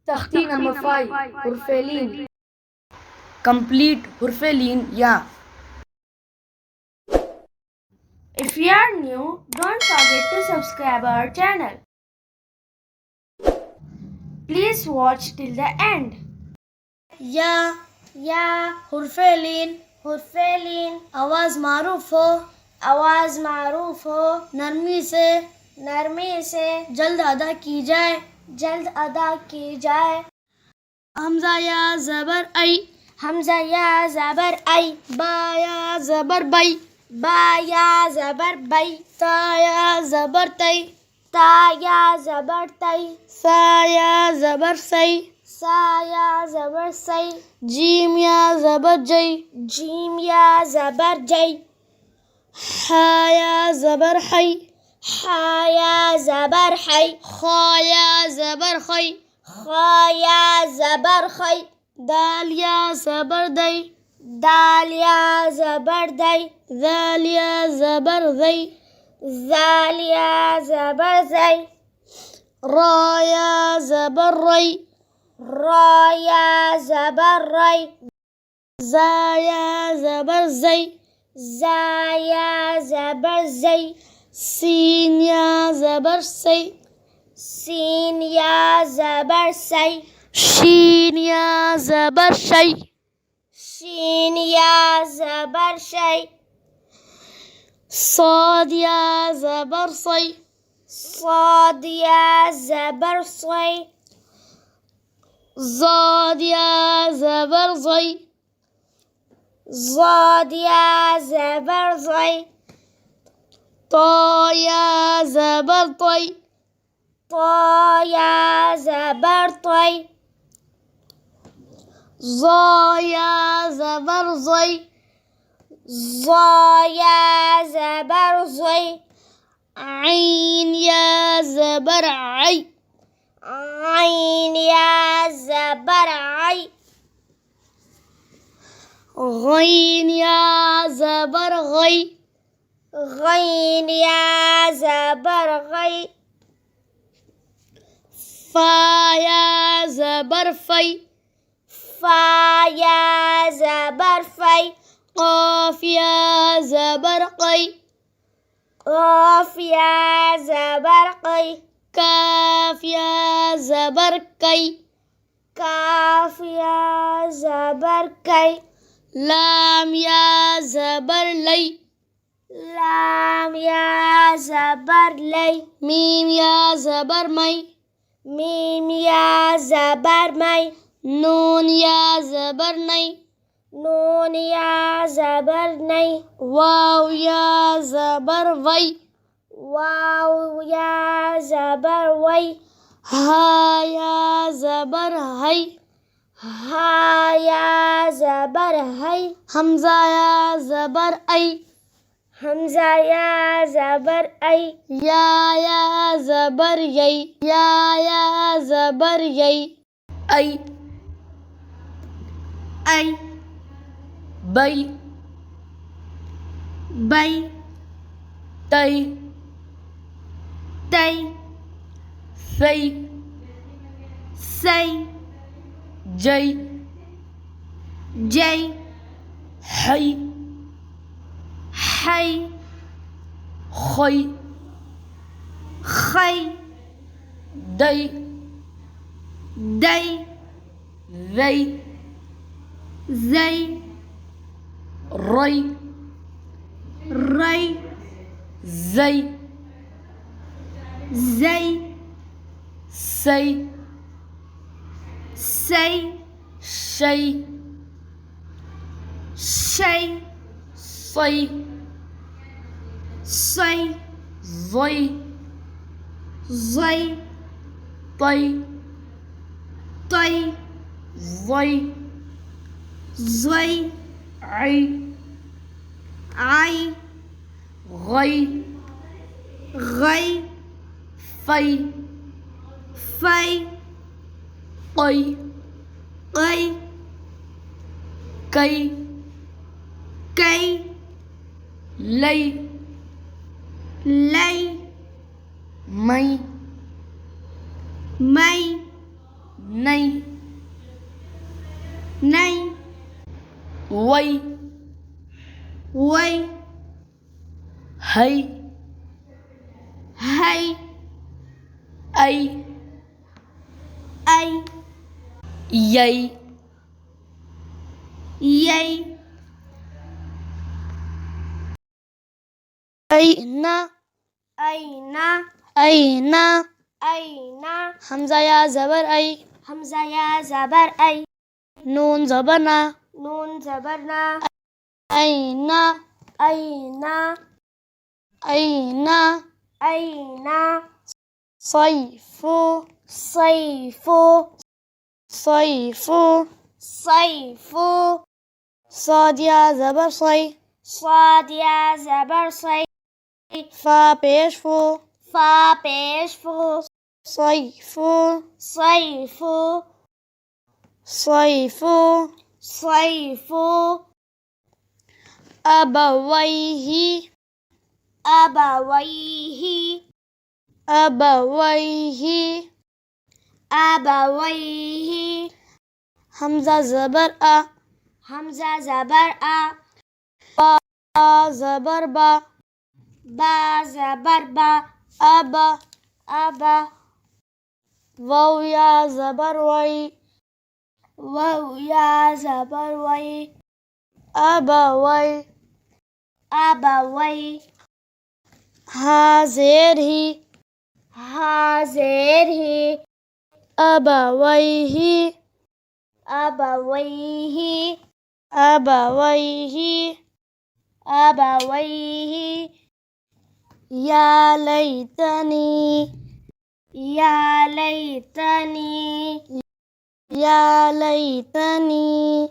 Takhti number 5, Hurfelin. Complete Hurfelin Ya. If you are new, don't forget to subscribe our channel. Please watch till the end. या हुरफेलिन हुरफेलिन आवाज़ मारूफ हो नरमी से जल्द अदा की जाए हमजा या ज़बर आई बा या ज़बर बई ता या ज़बर तई सा या ज़बर सई जीम या ज़बर जई हा या ज़बर हई खा या ज़बर खई दाल या ज़बर दई ज़ाल या ज़बर ज़ई रा या ज़बर रई ज़ा या ज़बर ज़ई सीन या ज़बर सई शीन या ज़बर शई صاد या ज़बर सई ज़ाद या ज़बर ज़ई तो या ज़बर तई ज़ा या ज़बर ज़ई आइन या ज़बर आई गईन या ज़बर गई फा या ज़बर फई क़ाफ या ज़बर कई काफ या ज़बर कई लाम या ज़बर लई मीम या ज़बर मई नून या ज़बर नई वाव या ज़बर वई हा या ज़बर हई हमज़ा या ज़बर आई या ज़बर यई Ay. Bay. Tay. Say. Jay. Hay. Khoy. Day. They. Ray. Zay. Say. Shay. Say. Zay. Tay. Zay. Ay. Ghay. Fay. Kay. Lay. May. नहीं नहीं वही वही हई हई आई आई यई यई ऐना ऐना ऐना ऐना हमजा या ज़बर ऐ हमजा या ज़बर ऐ नून ज़बर ना नून ज़बर ना ऐना ऐना ऐना ऐना सैफु सैफु सैफु सैफु صاد या ज़बर सै स्वाद या ज़बर सै फा पेश फु फा पेश फु सैफु सैफु सैफु सैफु अबवैहि अबवैहि अबवैहि अबवैहि हमजा ज़बर आ हमजा ज़बर आ बा ज़बर बा बा ज़बर बा अब अब वाव या ज़बर वै वाव या ज़बर वै अब वै अब वै हा ज़ेर ही हा ज़ेर ही अबवैहि अबवैहि अबवैहि अबवैहि या लैतनी या लैतनी या लैतनी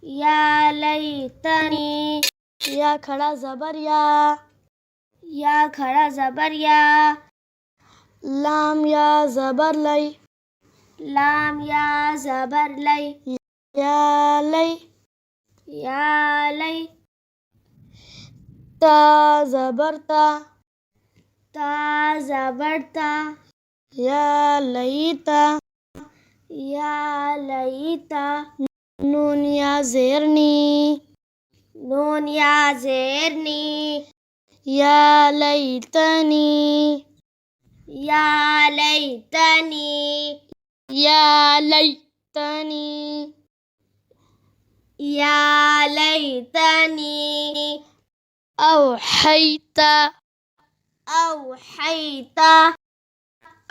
या लैतनी या खड़ा ज़बर या खड़ा ज़बर या लाम या ज़बर लै लाम या ज़बर लै या लै या लै ता ज़बर ता ज़बर ता या लैता या लैता नून या ज़ेरनी नून या ज़ेरनी या लैतनी या लैतनी या लैतनी या लैतनी أوحيت أوحيت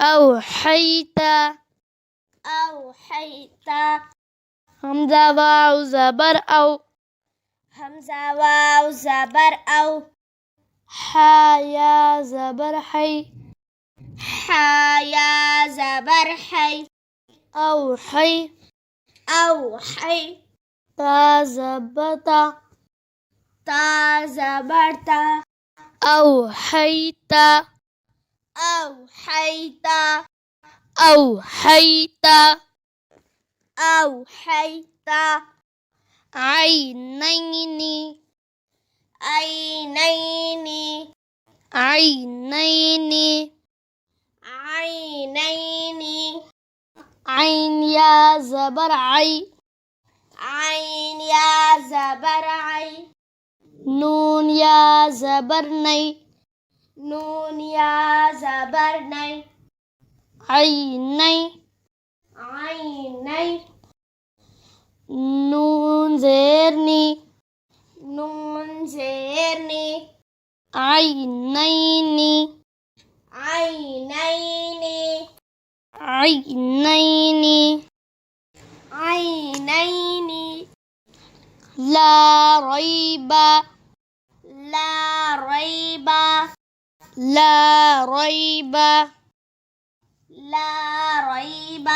أوحيت أوحيت همزة واو زبر أو همزة واو زبر أو حا يا زبر حي حا يا زبر حي أو حي أو حي تا زبتا تا زبرت أوحيت أوحيت أوحيت أوحيت عينين عينين عينين عينين عين يا زبر عي عين يا زبر عين نون يا زبر ني نون يا زبر ني عيني عيني نون زيرني نون زيرني عينيني عينين عينيني عينين لا ريب لا ريب لا ريب لا ريب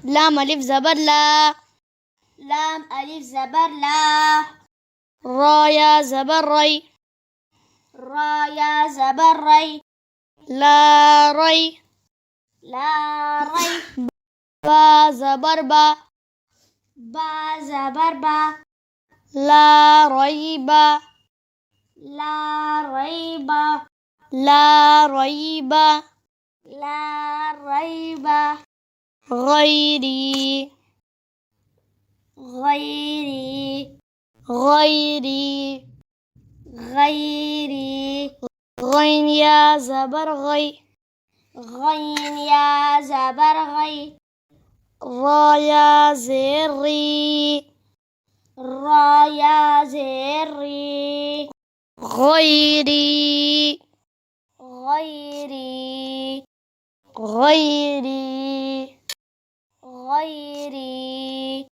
لام ألف زبر لا لام ألف زبر لا را يا زبر ري را يا زبر ري لا ري لا ري با زبر با با زبر با لا ريب لا ريب لا ريب لا ريب गैरी गैरी गैरी गैरी गैन या ज़बर गै गैन या ज़बर गै रा या ज़ेर री रा या ज़ेर री गैरी गैरी गैरी गैरी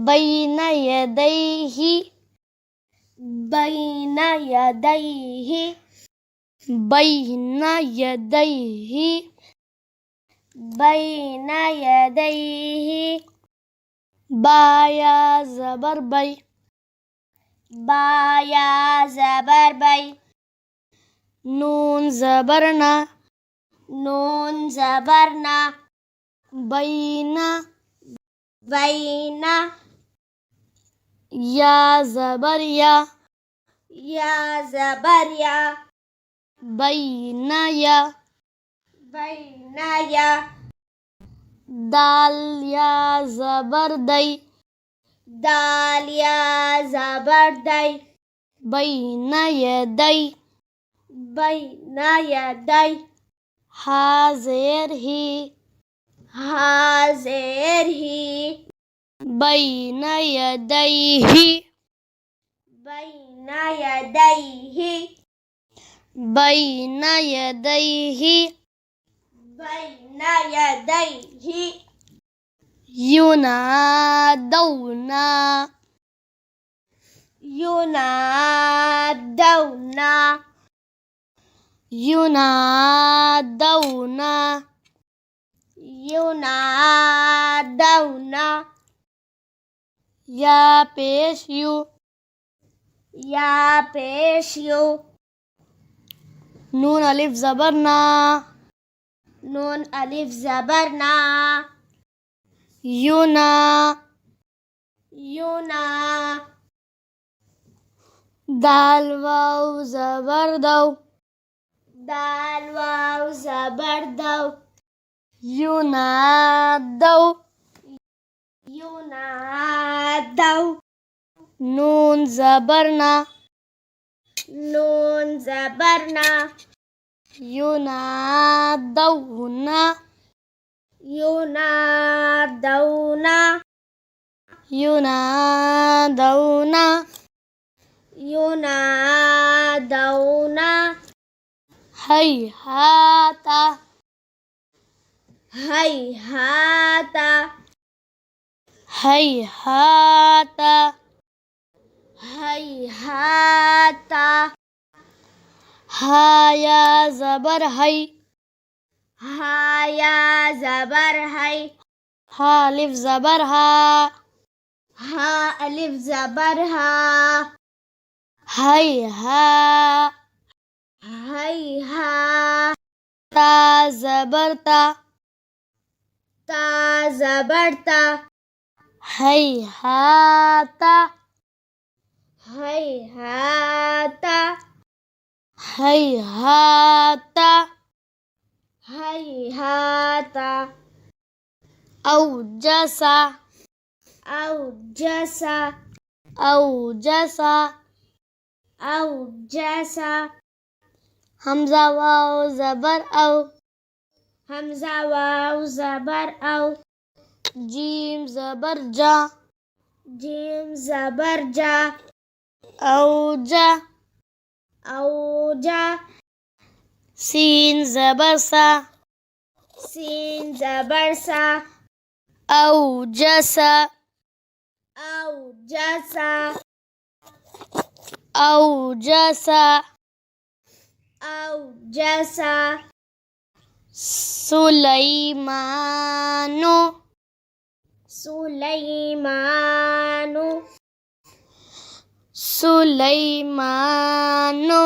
बैन यदैहि बैन यदैहि बैन यदैहि बैन यदैहि बा या ज़बर बै बा या ज़बर बै नून ज़बर ना नून ज़बर ना बैना बैन या ज़बर या ज़बर या बैना या बैन या दाल या ज़बर दै दाल या ज़बर दै बैन यदै बैन यदै हा ज़ेर ही हा ज़ेर ही बैन यदैहि बैन यदैहि बैन यदैहि बैन यदैहि युनादौना युनादौना युनादौना युनादौना या पेश यू या पेश यू नून अलिफ ज़बर ना नून अलिफ ज़बर ना युना युना दाल वाव ज़बर दौ दाल वाव ज़बर दौ युनादौ युनादौ नून ज़बर ना नून ज़बर ना युनादौना युनादौना युनादौना युनादौना हैहाता हैहाता हैहाता हैहाता हा या ज़बर है हा या ज़बर है हा अलिफ ज़बर हा हा अलिफ ज़बर हा हैहा हैहा ता ज़बर ता ता ज़बर ता हैहाता हैहाता हैहाता हैहाता औजसा औजसा औजसा औजसा हमज़ा वाव ज़बर औ हमज़ा वाव ज़बर औ जीम ज़बर जा जीम ज़बर जा औजा औजा सीन ज़बर सा सीन ज़बर सा औजसा औजसा औजसा औजसा सुलैमानो सुलैमानु सुलैमानो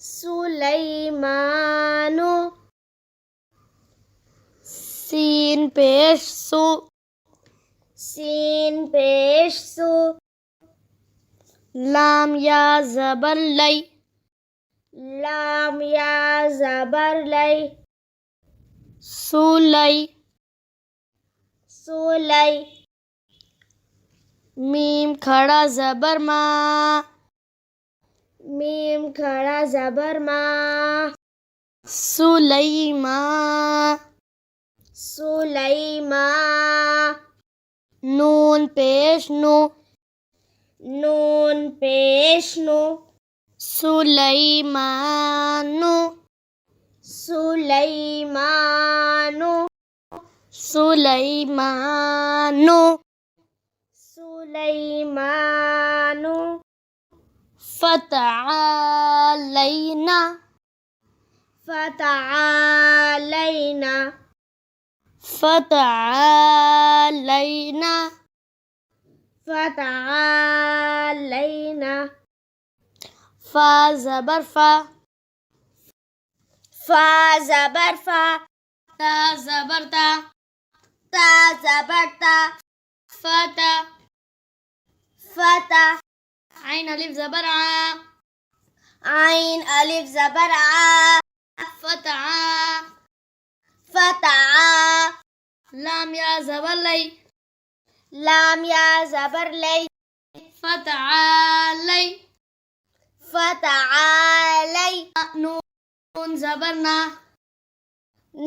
सुलैमानु सीन पेश सु सीन पेश सु लाम या ज़बर लै लाम या ज़बर लै सुलै सुलई मीम खड़ा जबर माँ मीम खड़ा जबर माँ सुलैमा सुलैमा नून पेश नो नून पेश नो सुलैमानु सुलैमानु सुलैमानु सुलैमानु फ़तआलैना फ़तआलैना फ़तआलैना फ़तआलैना फ़ा ज़बर फ़ा फ़ा ज़बर फ़ा ता ज़बर ता ता ज़बर ता फ़ता फ़ता आइन अलिफ ज़बर आ आइन अलिफ ज़बर आ फ़तआ फ़तआ लाम या ज़बर लै लाम या ज़बर लै फ़तआलै फ़तआलै नून ज़बर ना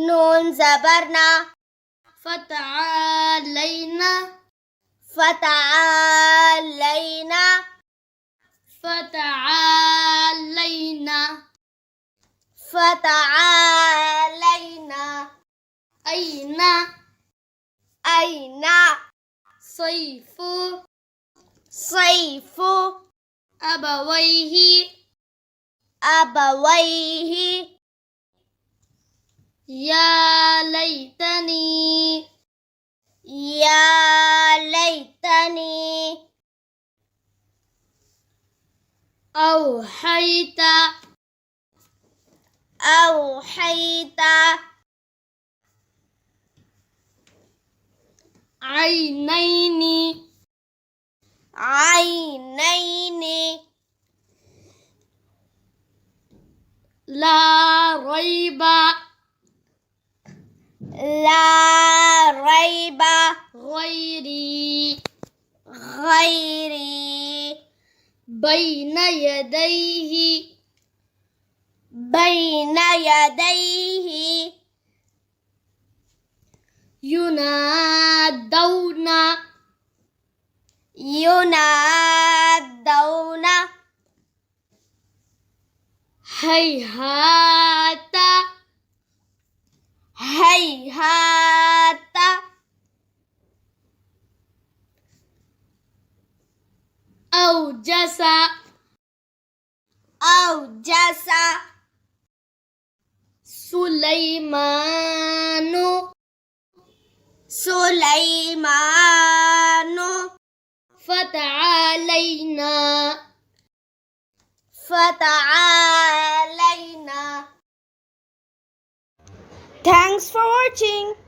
नून ज़बर ना फ़तआलैना फ़तआलैना फ़तआलैना फ़तआलैना ऐना ऐना सैफ़ु सैफ़ु अबवैहि अबवैहि या लैतनी या लैतनी औहैता औहैता आइनैनी आइनैनी ला रैबा ला रैबा गैरी गैरी बैन यदैहि बैन यदैहि युनादौना युनादौना हैहाता हैहाता औजसा औजसा सुलैमानु सुलैमानु फ़तआलैना फ़तआलैना Thanks for watching.